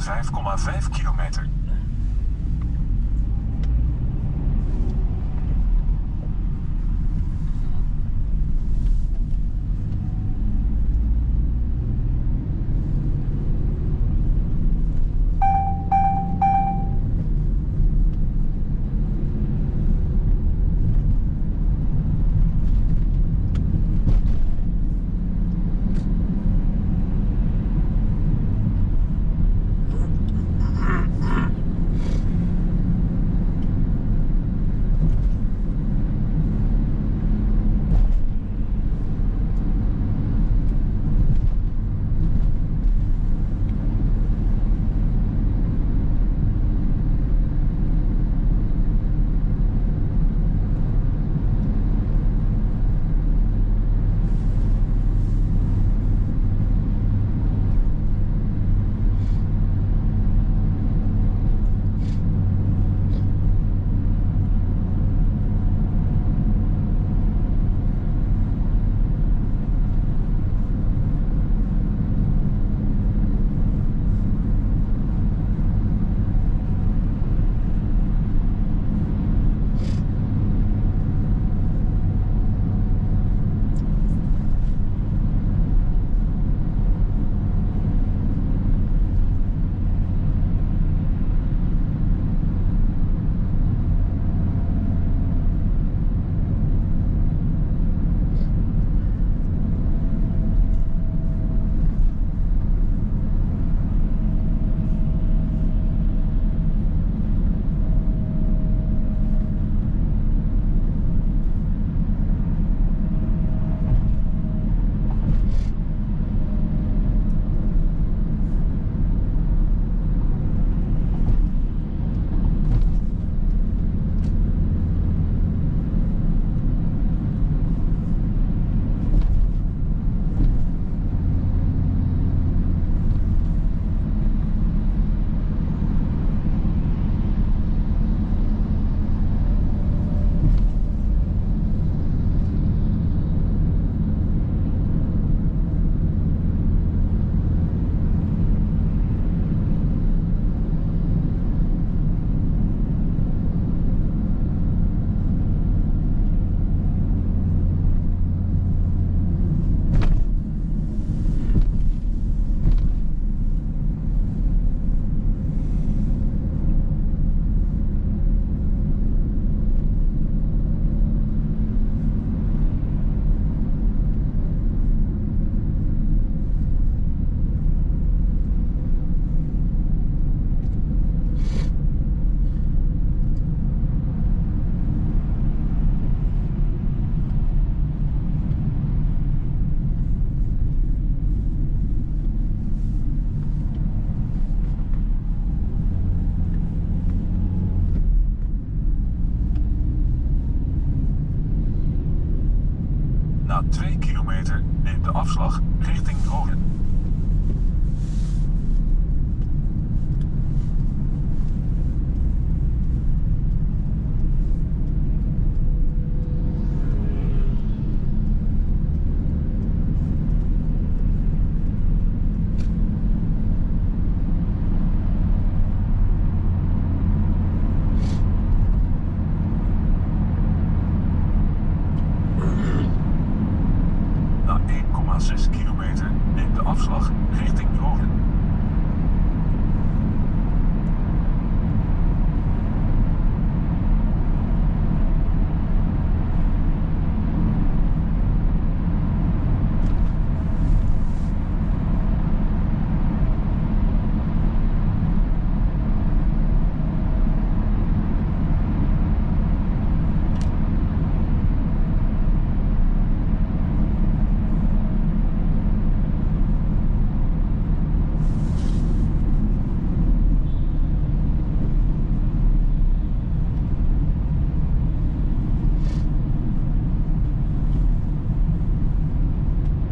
5,5 kilometer. Na 2 kilometer neemt de afslag richting Rooyen. Na 1,6 kilometer neemt de afslag richting Rooyen.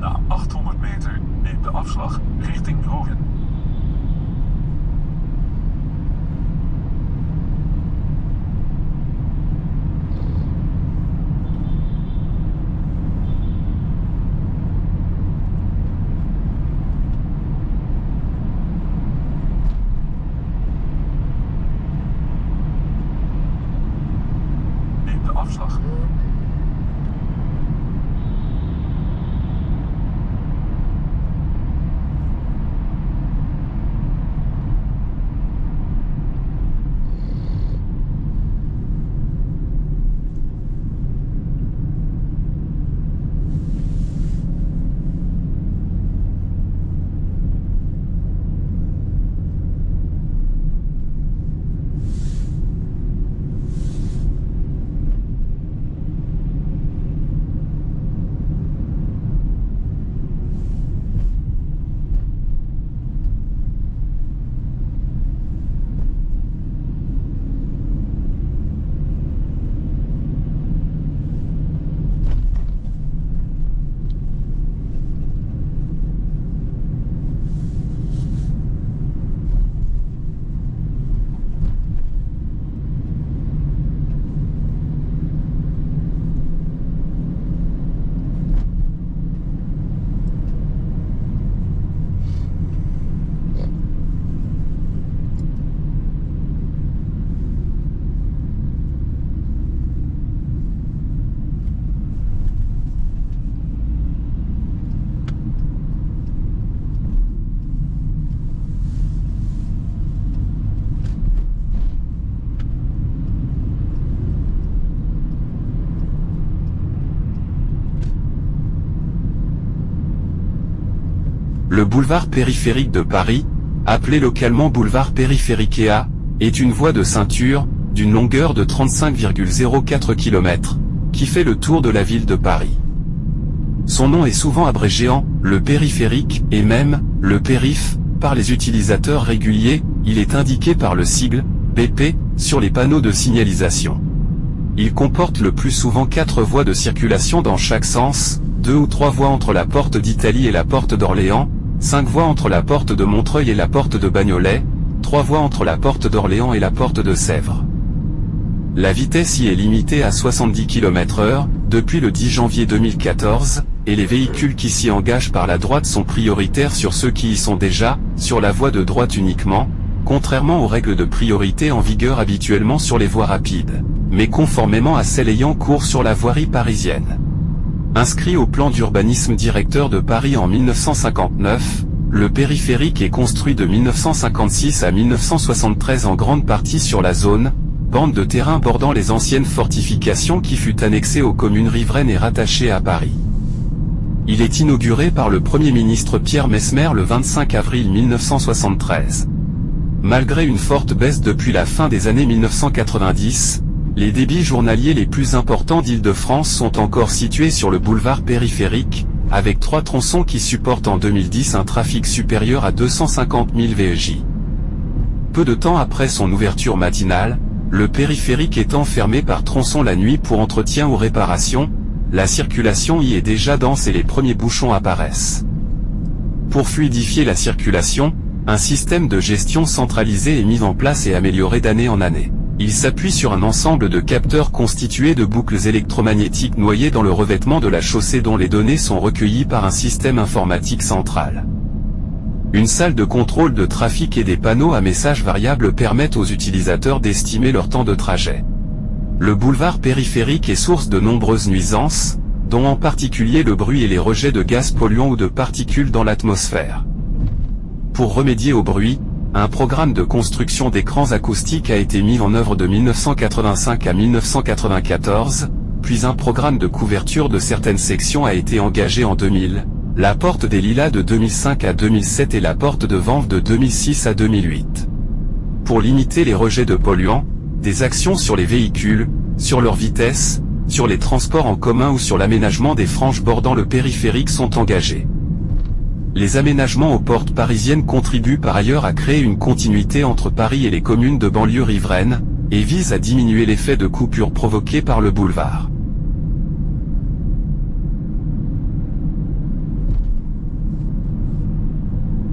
Na 800 meter neemt de afslag richting Rooyen. Le boulevard périphérique de Paris, appelé localement boulevard périphérique, est une voie de ceinture, d'une longueur de 35,04 km, qui fait le tour de la ville de Paris. Son nom est souvent abrégé en « le périphérique » et même « le périph » par les utilisateurs réguliers. Il est indiqué par le sigle « BP » sur les panneaux de signalisation. Il comporte le plus souvent 4 voies de circulation dans chaque sens, 2 ou 3 voies entre la porte d'Italie et la porte d'Orléans, 5 voies entre la porte de Montreuil et la porte de Bagnolet, 3 voies entre la porte d'Orléans et la porte de Sèvres. La vitesse y est limitée à 70 km/h, depuis le 10 janvier 2014, et les véhicules qui s'y engagent par la droite sont prioritaires sur ceux qui y sont déjà, sur la voie de droite uniquement, contrairement aux règles de priorité en vigueur habituellement sur les voies rapides, mais conformément à celles ayant cours sur la voirie parisienne. Inscrit au plan d'urbanisme directeur de Paris en 1959, le périphérique est construit de 1956 à 1973 en grande partie sur la zone, bande de terrain bordant les anciennes fortifications qui fut annexée aux communes riveraines et rattachée à Paris. Il est inauguré par le Premier ministre Pierre Messmer le 25 avril 1973. Malgré une forte baisse depuis la fin des années 1990, les débits journaliers les plus importants d'Île-de-France sont encore situés sur le boulevard périphérique, avec 3 tronçons qui supportent en 2010 un trafic supérieur à 250 000 VEJ. Peu de temps après son ouverture matinale, le périphérique étant fermé par tronçon la nuit pour entretien ou réparation, la circulation y est déjà dense et les premiers bouchons apparaissent. Pour fluidifier la circulation, un système de gestion centralisé est mis en place et amélioré d'année en année. Il s'appuie sur un ensemble de capteurs constitués de boucles électromagnétiques noyées dans le revêtement de la chaussée dont les données sont recueillies par un système informatique central. Une salle de contrôle de trafic et des panneaux à messages variables permettent aux utilisateurs d'estimer leur temps de trajet. Le boulevard périphérique est source de nombreuses nuisances, dont en particulier le bruit et les rejets de gaz polluants ou de particules dans l'atmosphère. Pour remédier au bruit, un programme de construction d'écrans acoustiques a été mis en œuvre de 1985 à 1994, puis un programme de couverture de certaines sections a été engagé en 2000, la porte des Lilas de 2005 à 2007 et la porte de Vanves de 2006 à 2008. Pour limiter les rejets de polluants, des actions sur les véhicules, sur leur vitesse, sur les transports en commun ou sur l'aménagement des franges bordant le périphérique sont engagées. Les aménagements aux portes parisiennes contribuent par ailleurs à créer une continuité entre Paris et les communes de banlieue riveraines, et visent à diminuer l'effet de coupure provoqué par le boulevard.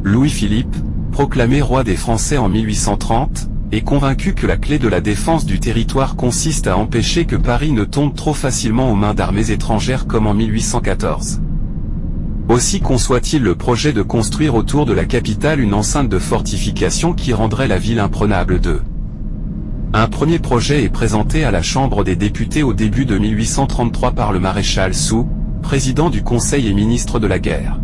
Louis-Philippe, proclamé roi des Français en 1830, est convaincu que la clé de la défense du territoire consiste à empêcher que Paris ne tombe trop facilement aux mains d'armées étrangères comme en 1814. Aussi conçoit-il le projet de construire autour de la capitale une enceinte de fortification qui rendrait la ville imprenable d'eux. Un premier projet est présenté à la Chambre des députés au début de 1833 par le maréchal Soult, président du Conseil et ministre de la Guerre.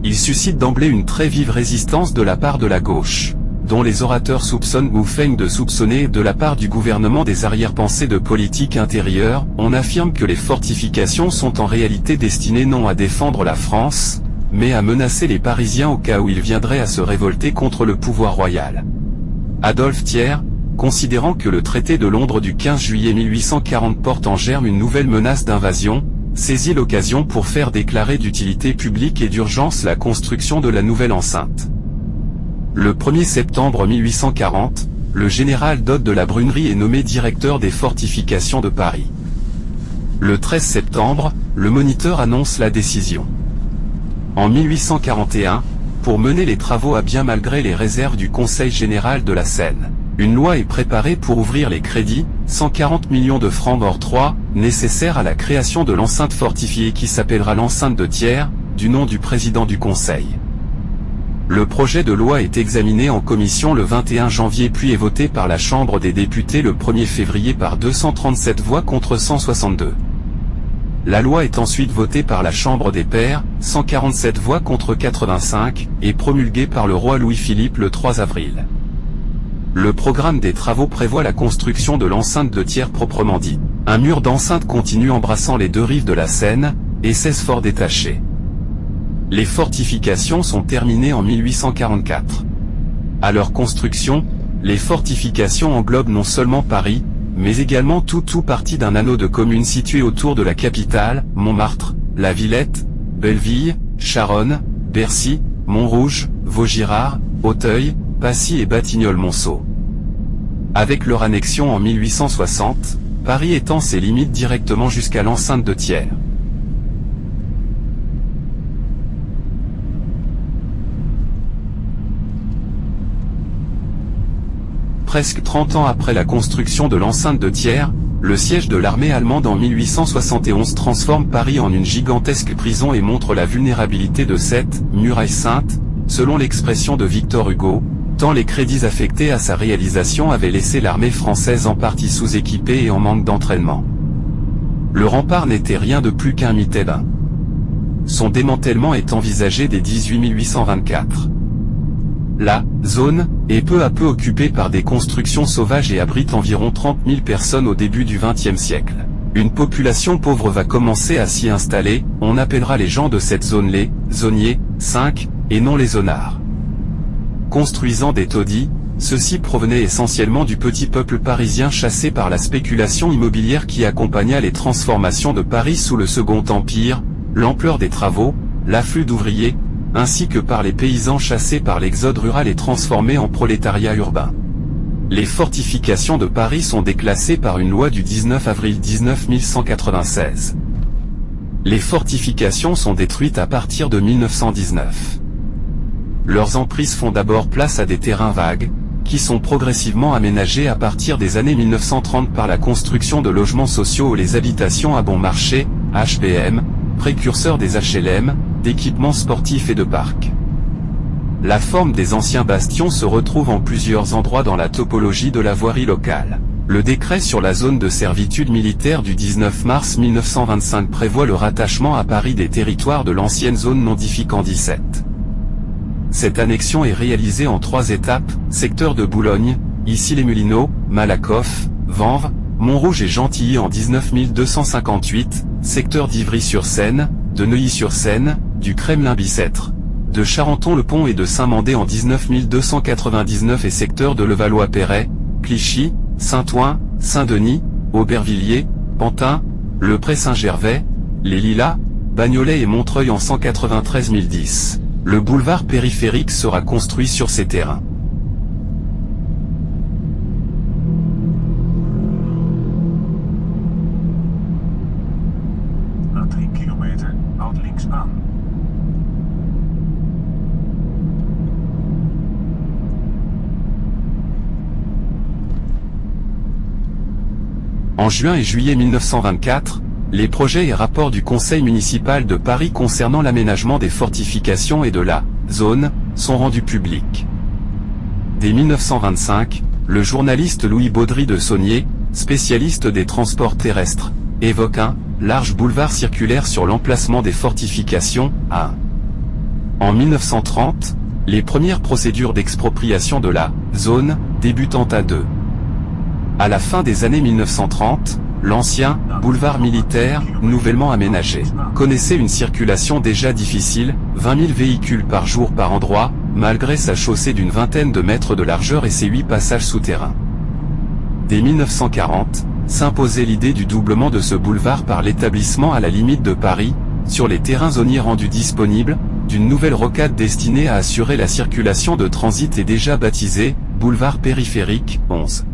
Il suscite d'emblée une très vive résistance de la part de la gauche, dont les orateurs soupçonnent ou feignent de soupçonner de la part du gouvernement des arrière-pensées de politique intérieure. On affirme que les fortifications sont en réalité destinées non à défendre la France, mais à menacer les Parisiens au cas où ils viendraient à se révolter contre le pouvoir royal. Adolphe Thiers, considérant que le traité de Londres du 15 juillet 1840 porte en germe une nouvelle menace d'invasion, saisit l'occasion pour faire déclarer d'utilité publique et d'urgence la construction de la nouvelle enceinte. Le 1er septembre 1840, le général Dodt de la Brunerie est nommé directeur des fortifications de Paris. Le 13 septembre, le Moniteur annonce la décision. En 1841, pour mener les travaux à bien malgré les réserves du Conseil général de la Seine, une loi est préparée pour ouvrir les crédits, 140 millions de francs hors 3, nécessaires à la création de l'enceinte fortifiée qui s'appellera l'enceinte de Thiers, du nom du président du Conseil. Le projet de loi est examiné en commission le 21 janvier puis est voté par la Chambre des députés le 1er février par 237 voix contre 162. La loi est ensuite votée par la Chambre des Pairs, 147 voix contre 85, et promulguée par le roi Louis-Philippe le 3 avril. Le programme des travaux prévoit la construction de l'enceinte de Thiers proprement dit, un mur d'enceinte continu embrassant les deux rives de la Seine, et 16 forts détachés. Les fortifications sont terminées en 1844. À leur construction, les fortifications englobent non seulement Paris, mais également tout partie d'un anneau de communes situées autour de la capitale, Montmartre, La Villette, Belleville, Charonne, Bercy, Montrouge, Vaugirard, Auteuil, Passy et Batignolles-Monceau. Avec leur annexion en 1860, Paris étend ses limites directement jusqu'à l'enceinte de Thiers. Presque 30 ans après la construction de l'enceinte de Thiers, le siège de l'armée allemande en 1871 transforme Paris en une gigantesque prison et montre la vulnérabilité de cette « muraille sainte », selon l'expression de Victor Hugo, tant les crédits affectés à sa réalisation avaient laissé l'armée française en partie sous-équipée et en manque d'entraînement. Le rempart n'était rien de plus qu'un mitaine. Son démantèlement est envisagé dès 1824. La zone est peu à peu occupée par des constructions sauvages et abrite environ 30 000 personnes au début du XXe siècle. Une population pauvre va commencer à s'y installer, on appellera les gens de cette zone les zoniers, 5, et non les zonards. Construisant des taudis, ceux-ci provenaient essentiellement du petit peuple parisien chassé par la spéculation immobilière qui accompagna les transformations de Paris sous le Second Empire, l'ampleur des travaux, l'afflux d'ouvriers, ainsi que par les paysans chassés par l'exode rural et transformés en prolétariat urbain. Les fortifications de Paris sont déclassées par une loi du 19 avril 19196. Les fortifications sont détruites à partir de 1919. Leurs emprises font d'abord place à des terrains vagues, qui sont progressivement aménagés à partir des années 1930 par la construction de logements sociaux ou les habitations à bon marché, HBM, précurseurs des HLM, d'équipements sportifs et de parcs. La forme des anciens bastions se retrouve en plusieurs endroits dans la topologie de la voirie locale. Le décret sur la zone de servitude militaire du 19 mars 1925 prévoit le rattachement à Paris des territoires de l'ancienne zone nondifique 17. Cette annexion est réalisée en 3 étapes, secteur de Boulogne, Issy-les-Moulineaux, Malakoff, Vanves, Montrouge et Gentilly en 19 258, secteur d'Ivry-sur-Seine, de Neuilly-sur-Seine, du Kremlin-Bicêtre, de Charenton-le-Pont et de Saint-Mandé en 19 299 et secteur de Levallois-Perret, Clichy, Saint-Ouen, Saint-Denis, Aubervilliers, Pantin, Le Pré-Saint-Gervais, Les Lilas, Bagnolet et Montreuil en 193 010. Le boulevard périphérique sera construit sur ces terrains. Na 3 kilometer, houd links aan. En juin et juillet 1924, les projets et rapports du Conseil municipal de Paris concernant l'aménagement des fortifications et de la zone sont rendus publics. Dès 1925, le journaliste Louis Baudry de Saunier, spécialiste des transports terrestres, évoque un large boulevard circulaire sur l'emplacement des fortifications, à 1. En 1930, les premières procédures d'expropriation de la zone débutant à 2. À la fin des années 1930, l'ancien boulevard militaire, nouvellement aménagé, connaissait une circulation déjà difficile, 20 000 véhicules par jour par endroit, malgré sa chaussée d'une vingtaine de mètres de largeur et ses 8 passages souterrains. Dès 1940, s'imposait l'idée du doublement de ce boulevard par l'établissement à la limite de Paris, sur les terrains zoniers rendus disponibles, d'une nouvelle rocade destinée à assurer la circulation de transit et déjà baptisée boulevard périphérique 11.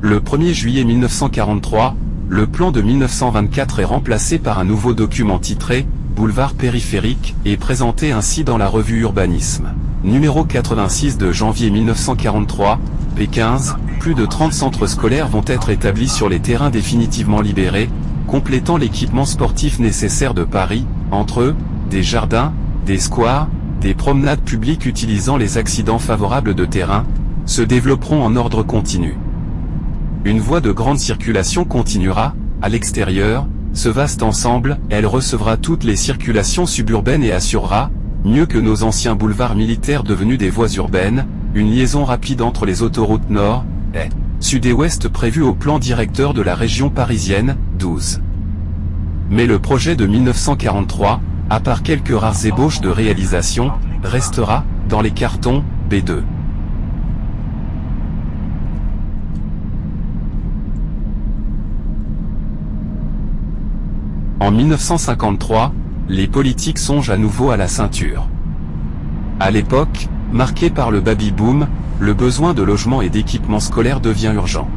Le 1er juillet 1943, le plan de 1924 est remplacé par un nouveau document titré « Boulevard périphérique » et présenté ainsi dans la revue Urbanisme. Numéro 86 de janvier 1943, P15, plus de 30 centres scolaires vont être établis sur les terrains définitivement libérés, complétant l'équipement sportif nécessaire de Paris, entre eux, des jardins, des squares, des promenades publiques utilisant les accidents favorables de terrain, se développeront en ordre continu. Une voie de grande circulation continuera, à l'extérieur, ce vaste ensemble, elle recevra toutes les circulations suburbaines et assurera, mieux que nos anciens boulevards militaires devenus des voies urbaines, une liaison rapide entre les autoroutes nord, et sud et ouest prévues au plan directeur de la région parisienne, 12. Mais le projet de 1943, à part quelques rares ébauches de réalisation, restera, dans les cartons, B2. En 1953, les politiques songent à nouveau à la ceinture. À l'époque, marquée par le baby-boom, le besoin de logement et d'équipements scolaires devient urgent.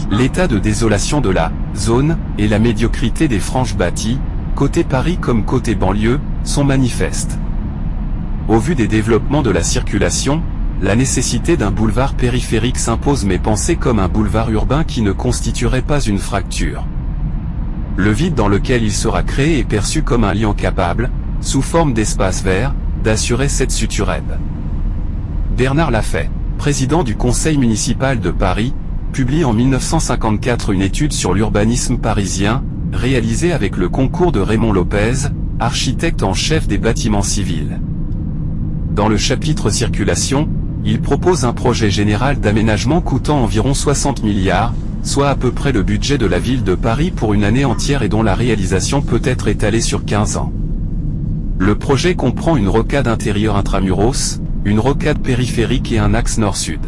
L'état de désolation de la zone et la médiocrité des franges bâties, côté Paris comme côté banlieue, sont manifestes. Au vu des développements de la circulation, la nécessité d'un boulevard périphérique s'impose, mais pensé comme un boulevard urbain qui ne constituerait pas une fracture. Le vide dans lequel il sera créé est perçu comme un liant capable, sous forme d'espace vert, d'assurer cette sutureb. Bernard Lafay, président du conseil municipal de Paris, publie en 1954 une étude sur l'urbanisme parisien, réalisée avec le concours de Raymond Lopez, architecte en chef des bâtiments civils. Dans le chapitre circulation, il propose un projet général d'aménagement coûtant environ 60 milliards, soit à peu près le budget de la ville de Paris pour une année entière et dont la réalisation peut être étalée sur 15 ans. Le projet comprend une rocade intérieure intramuros, une rocade périphérique et un axe nord-sud.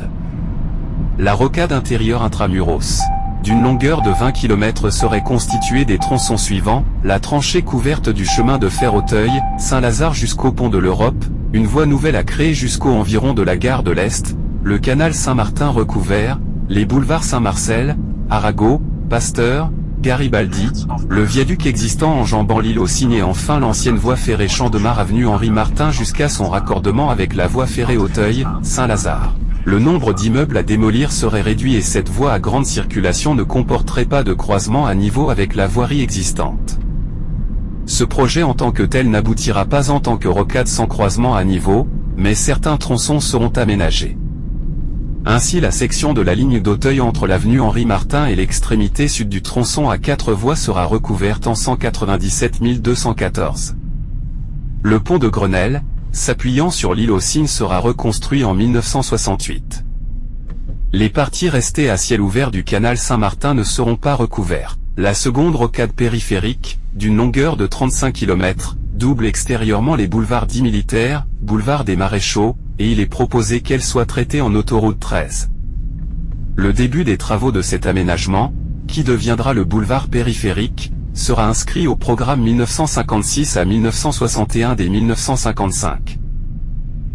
La rocade intérieure intramuros, d'une longueur de 20 km, serait constituée des tronçons suivants: la tranchée couverte du chemin de fer Auteuil, Saint-Lazare jusqu'au pont de l'Europe, une voie nouvelle à créer jusqu'au environ de la gare de l'Est, le canal Saint-Martin recouvert, les boulevards Saint-Marcel, Arago, Pasteur, Garibaldi, le viaduc existant enjambant l'île aux Cygnes et enfin l'ancienne voie ferrée Champ-de-Mars avenue Henri Martin jusqu'à son raccordement avec la voie ferrée Auteuil, Saint-Lazare. Le nombre d'immeubles à démolir serait réduit et cette voie à grande circulation ne comporterait pas de croisement à niveau avec la voirie existante. Ce projet en tant que tel n'aboutira pas en tant que rocade sans croisement à niveau, mais certains tronçons seront aménagés. Ainsi, la section de la ligne d'Auteuil entre l'avenue Henri Martin et l'extrémité sud du tronçon à 4 voies sera recouverte en 197 214. Le pont de Grenelle, s'appuyant sur l'île aux Cygnes, sera reconstruit en 1968. Les parties restées à ciel ouvert du canal Saint-Martin ne seront pas recouvertes. La seconde rocade périphérique, d'une longueur de 35 km, double extérieurement les boulevards dits militaires, boulevard des Maréchaux, et il est proposé qu'elle soit traitée en autoroute 13. Le début des travaux de cet aménagement, qui deviendra le boulevard périphérique, sera inscrit au programme 1956 à 1961 dès 1955.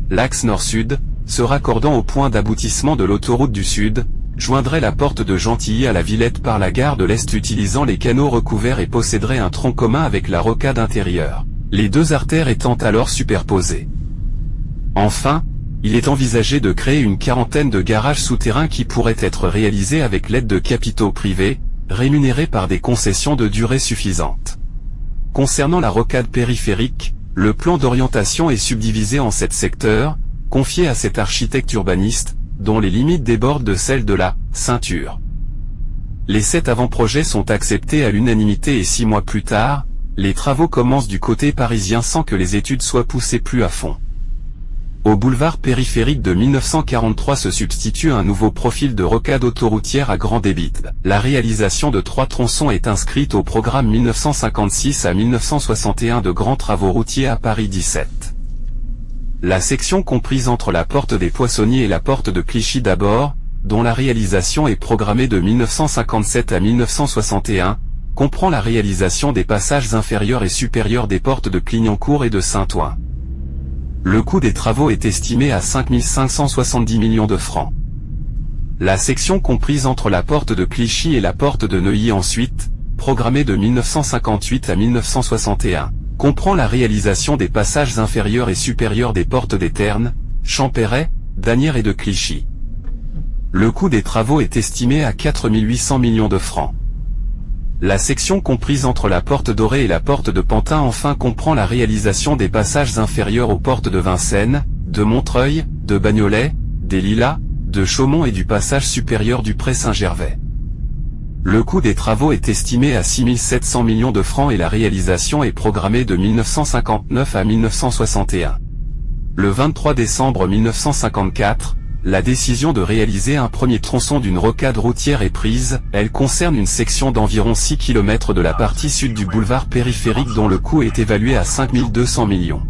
L'axe nord-sud, se raccordant au point d'aboutissement de l'autoroute du Sud, joindrait la porte de Gentilly à la Villette par la gare de l'Est utilisant les canaux recouverts et posséderait un tronc commun avec la rocade intérieure, les deux artères étant alors superposées. Enfin, il est envisagé de créer une quarantaine de garages souterrains qui pourraient être réalisés avec l'aide de capitaux privés, rémunérés par des concessions de durée suffisante. Concernant la rocade périphérique, le plan d'orientation est subdivisé en 7 secteurs, confiés à cet architecte urbaniste, dont les limites débordent de celles de la ceinture. Les 7 avant-projets sont acceptés à l'unanimité et 6 mois plus tard, les travaux commencent du côté parisien sans que les études soient poussées plus à fond. Au boulevard périphérique de 1943 se substitue un nouveau profil de rocade autoroutière à grand débit. La réalisation de 3 tronçons est inscrite au programme 1956 à 1961 de grands travaux routiers à Paris 17. La section comprise entre la porte des Poissonniers et la porte de Clichy d'abord, dont la réalisation est programmée de 1957 à 1961, comprend la réalisation des passages inférieurs et supérieurs des portes de Clignancourt et de Saint-Ouen. Le coût des travaux est estimé à 5 570 millions de francs. La section comprise entre la porte de Clichy et la porte de Neuilly ensuite, programmée de 1958 à 1961, comprend la réalisation des passages inférieurs et supérieurs des portes des Ternes, Champéret, d'Asnières et de Clichy. Le coût des travaux est estimé à 4 800 millions de francs. La section comprise entre la porte Dorée et la porte de Pantin enfin comprend la réalisation des passages inférieurs aux portes de Vincennes, de Montreuil, de Bagnolet, des Lilas, de Chaumont et du passage supérieur du Pré Saint-Gervais. Le coût des travaux est estimé à 6 700 millions de francs et la réalisation est programmée de 1959 à 1961. Le 23 décembre 1954, la décision de réaliser un premier tronçon d'une rocade routière est prise. Elle concerne une section d'environ 6 km de la partie sud du boulevard périphérique dont le coût est évalué à 5 200 millions.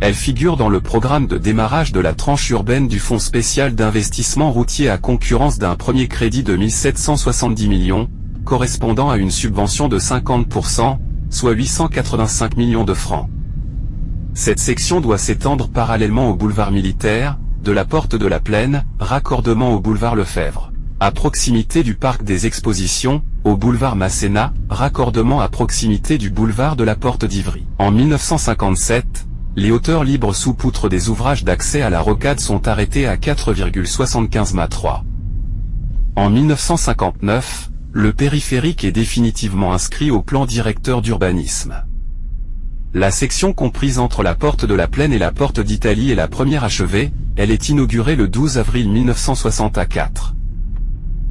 Elle figure dans le programme de démarrage de la tranche urbaine du Fonds spécial d'investissement routier à concurrence d'un premier crédit de 1770 millions, correspondant à une subvention de 50%, soit 885 millions de francs. Cette section doit s'étendre parallèlement au boulevard militaire, de la porte de la Plaine, raccordement au boulevard Lefebvre. À proximité du parc des expositions, au boulevard Masséna, raccordement à proximité du boulevard de la Porte d'Ivry. En 1957, les hauteurs libres sous poutre des ouvrages d'accès à la rocade sont arrêtées à 4,75 mâts 3. En 1959, le périphérique est définitivement inscrit au plan directeur d'urbanisme. La section comprise entre la porte de la Plaine et la porte d'Italie est la première achevée. Elle est inaugurée le 12 avril 1960 à 4.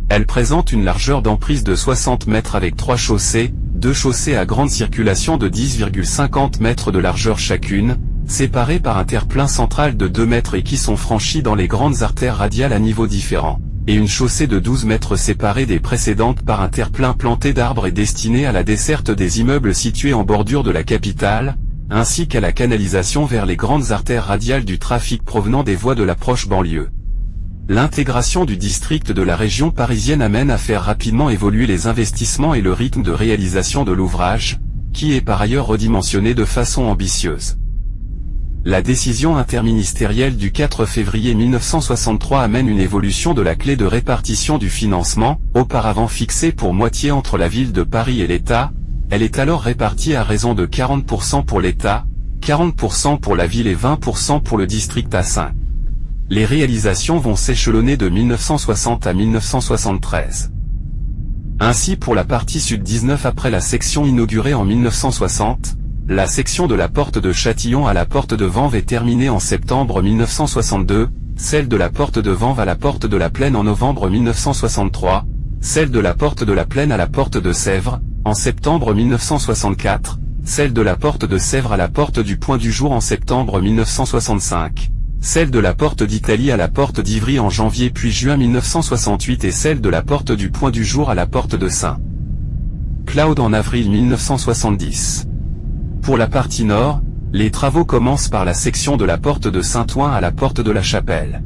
Elle présente une largeur d'emprise de 60 mètres avec 3 chaussées, 2 chaussées à grande circulation de 10,50 mètres de largeur chacune, séparées par un terre-plein central de 2 mètres et qui sont franchies dans les grandes artères radiales à niveaux différents, et une chaussée de 12 mètres séparée des précédentes par un terre-plein planté d'arbres et destiné à la desserte des immeubles situés en bordure de la capitale, ainsi qu'à la canalisation vers les grandes artères radiales du trafic provenant des voies de l'approche banlieue. L'intégration du district de la région parisienne amène à faire rapidement évoluer les investissements et le rythme de réalisation de l'ouvrage, qui est par ailleurs redimensionné de façon ambitieuse. La décision interministérielle du 4 février 1963 amène une évolution de la clé de répartition du financement, auparavant fixée pour moitié entre la ville de Paris et l'État. Elle est alors répartie à raison de 40% pour l'État, 40% pour la ville et 20% pour le district A5. Les réalisations vont s'échelonner de 1960 à 1973. Ainsi pour la partie sud 19 après la section inaugurée en 1960, la section de la porte de Châtillon à la porte de Vanves est terminée en septembre 1962, celle de la porte de Vanves à la porte de la Plaine en novembre 1963, celle de la porte de la Plaine à la porte de Sèvres, en septembre 1964, celle de la porte de Sèvres à la porte du Point du Jour en septembre 1965, celle de la porte d'Italie à la porte d'Ivry en janvier puis juin 1968 et celle de la porte du Point du Jour à la porte de Saint-Cloud en avril 1970. Pour la partie nord, les travaux commencent par la section de la porte de Saint-Ouen à la porte de la Chapelle.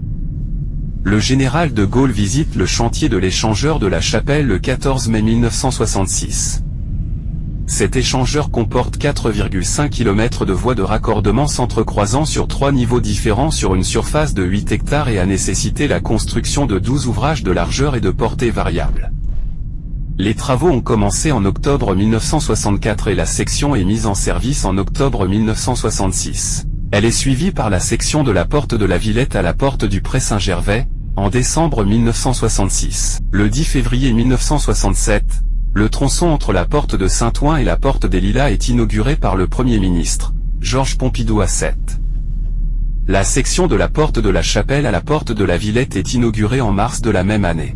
Le général de Gaulle visite le chantier de l'échangeur de la Chapelle le 14 mai 1966. Cet échangeur comporte 4,5 km de voies de raccordement s'entrecroisant sur 3 niveaux différents sur une surface de 8 hectares et a nécessité la construction de 12 ouvrages de largeur et de portée variable. Les travaux ont commencé en octobre 1964 et la section est mise en service en octobre 1966. Elle est suivie par la section de la porte de la Villette à la porte du Pré Saint-Gervais, en décembre 1966. Le 10 février 1967, le tronçon entre la porte de Saint-Ouen et la porte des Lilas est inauguré par le Premier ministre, Georges Pompidou à 7. La section de la porte de la Chapelle à la porte de la Villette est inaugurée en mars de la même année.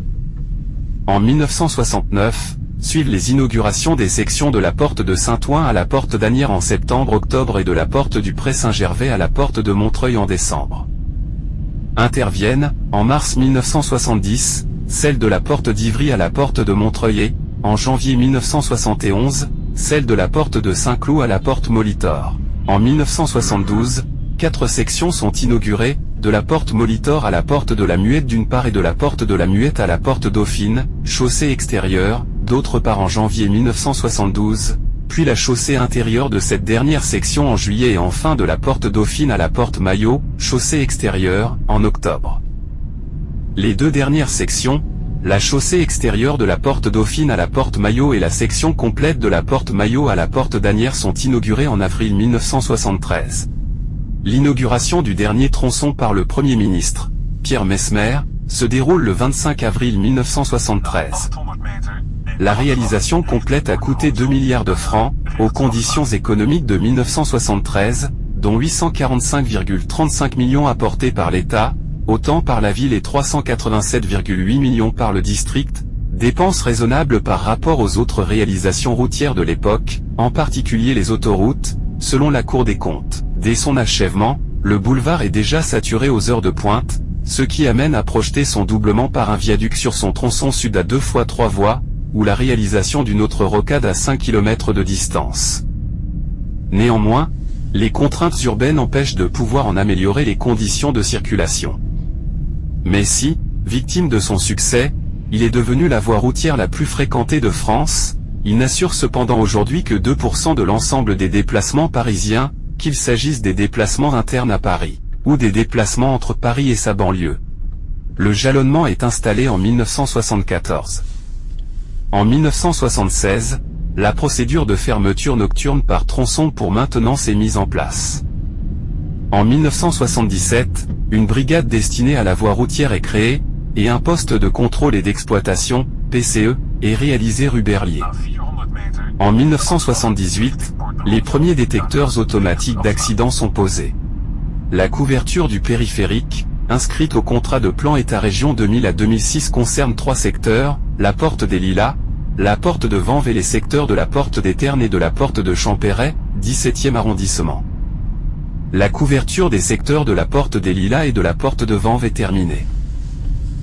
En 1969, suivent les inaugurations des sections de la porte de Saint-Ouen à la porte d'Asnières en septembre-octobre et de la porte du Pré Saint-Gervais à la porte de Montreuil en décembre. Interviennent, en mars 1970, celle de la porte d'Ivry à la porte de Montreuil et, en janvier 1971, celle de la porte de Saint-Cloud à la porte Molitor. En 1972, 4 sections sont inaugurées, de la porte Molitor à la porte de la Muette d'une part et de la porte de la Muette à la porte Dauphine, chaussée extérieure, d'autre part en janvier 1972, puis la chaussée intérieure de cette dernière section en juillet et enfin de la porte Dauphine à la porte Maillot, chaussée extérieure, en octobre. Les 2 dernières sections, la chaussée extérieure de la porte Dauphine à la porte Maillot et la section complète de la porte Maillot à la porte d'Asnières sont inaugurées en avril 1973. L'inauguration du dernier tronçon par le Premier ministre, Pierre Messmer, se déroule le 25 avril 1973. La réalisation complète a coûté 2 milliards de francs, aux conditions économiques de 1973, dont 845,35 millions apportés par l'État, autant par la ville et 387,8 millions par le district, dépenses raisonnables par rapport aux autres réalisations routières de l'époque, en particulier les autoroutes, selon la Cour des comptes. Dès son achèvement, le boulevard est déjà saturé aux heures de pointe, ce qui amène à projeter son doublement par un viaduc sur son tronçon sud à 2 fois 3 voies, ou la réalisation d'une autre rocade à 5 km de distance. Néanmoins, les contraintes urbaines empêchent de pouvoir en améliorer les conditions de circulation. Mais si, victime de son succès, il est devenu la voie routière la plus fréquentée de France, il n'assure cependant aujourd'hui que 2% de l'ensemble des déplacements parisiens, qu'il s'agisse des déplacements internes à Paris, ou des déplacements entre Paris et sa banlieue. Le jalonnement est installé en 1974. En 1976, la procédure de fermeture nocturne par tronçon pour maintenance est mise en place. En 1977, une brigade destinée à la voie routière est créée, et un poste de contrôle et d'exploitation, PCE, est réalisé rue Berlier. En 1978, les premiers détecteurs automatiques d'accidents sont posés. La couverture du périphérique, inscrite au contrat de plan État-région 2000 à 2006 concerne 3 secteurs, la porte des Lilas, la porte de Vanves et les secteurs de la porte des Ternes et de la porte de Champéret, 17e arrondissement. La couverture des secteurs de la porte des Lilas et de la porte de Vanves est terminée.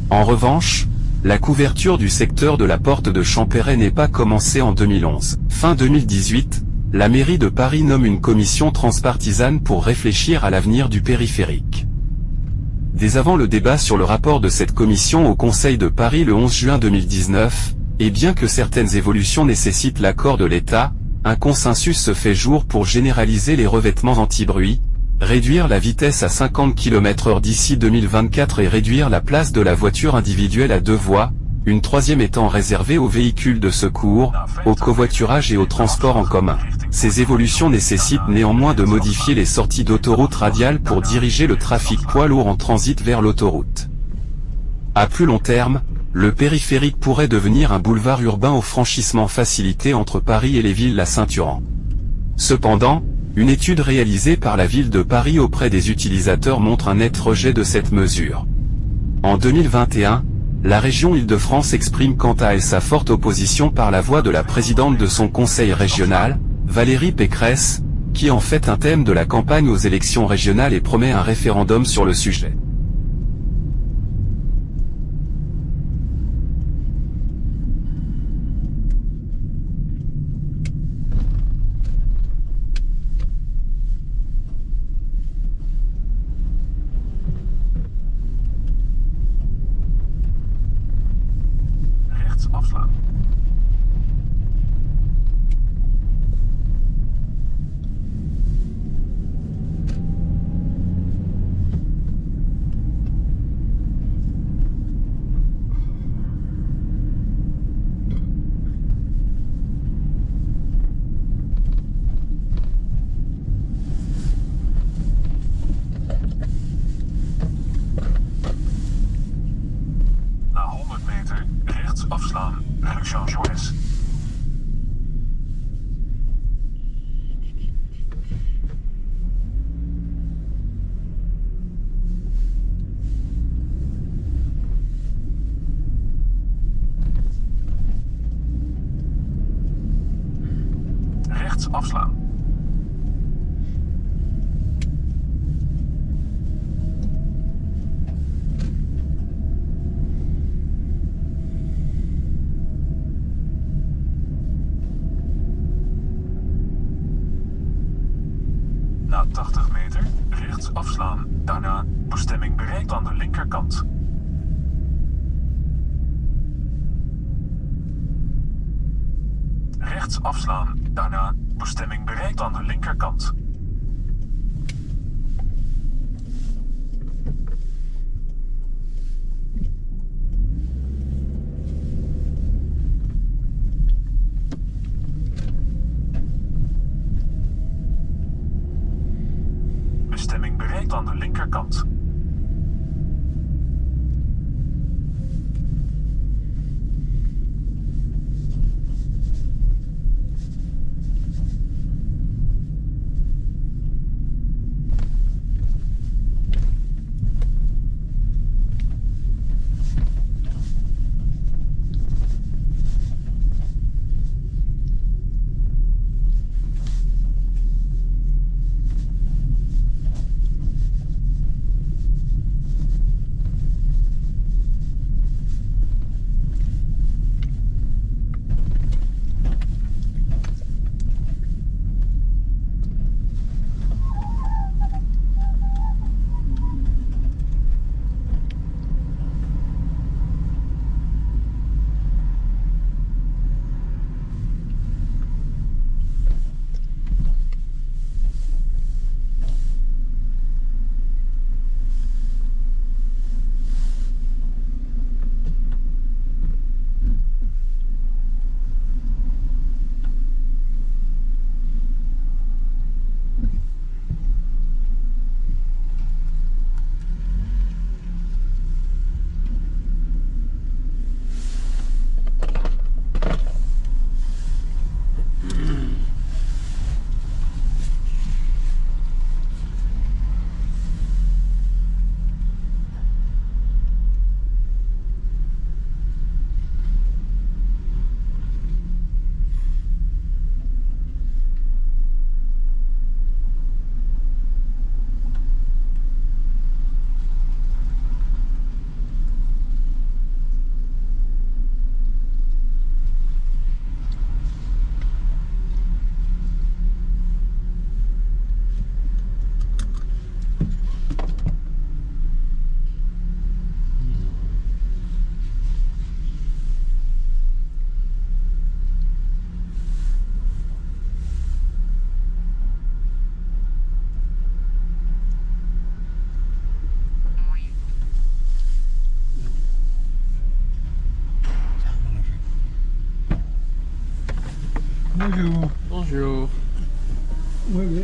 En revanche, la couverture du secteur de la porte de Champéret n'est pas commencée en 2011. Fin 2018, la mairie de Paris nomme une commission transpartisane pour réfléchir à l'avenir du périphérique. Dès avant le débat sur le rapport de cette commission au Conseil de Paris le 11 juin 2019, et bien que certaines évolutions nécessitent l'accord de l'État, un consensus se fait jour pour généraliser les revêtements anti-bruit, réduire la vitesse à 50 km/h d'ici 2024 et réduire la place de la voiture individuelle à 2 voies, une troisième étant réservée aux véhicules de secours, au covoiturage et au transport en commun. Ces évolutions nécessitent néanmoins de modifier les sorties d'autoroute radiale pour diriger le trafic poids lourd en transit vers l'autoroute. À plus long terme, le périphérique pourrait devenir un boulevard urbain au franchissement facilité entre Paris et les villes la ceinturant. Cependant, une étude réalisée par la ville de Paris auprès des utilisateurs montre un net rejet de cette mesure. En 2021, la région Île-de-France exprime quant à elle sa forte opposition par la voix de la présidente de son conseil régional, Valérie Pécresse, qui en fait un thème de la campagne aux élections régionales et promet un référendum sur le sujet. Afslaan. Na 100 meter rechts afslaan, rue Jean Jaurès. Rechts afslaan. Na 80 meter rechts afslaan, daarna bestemming bereikt aan de linkerkant. Rechts afslaan, daarna bestemming bereikt aan de linkerkant. Bestemming bereikt aan de linkerkant. Bonjour. Bonjour. Oui, oui,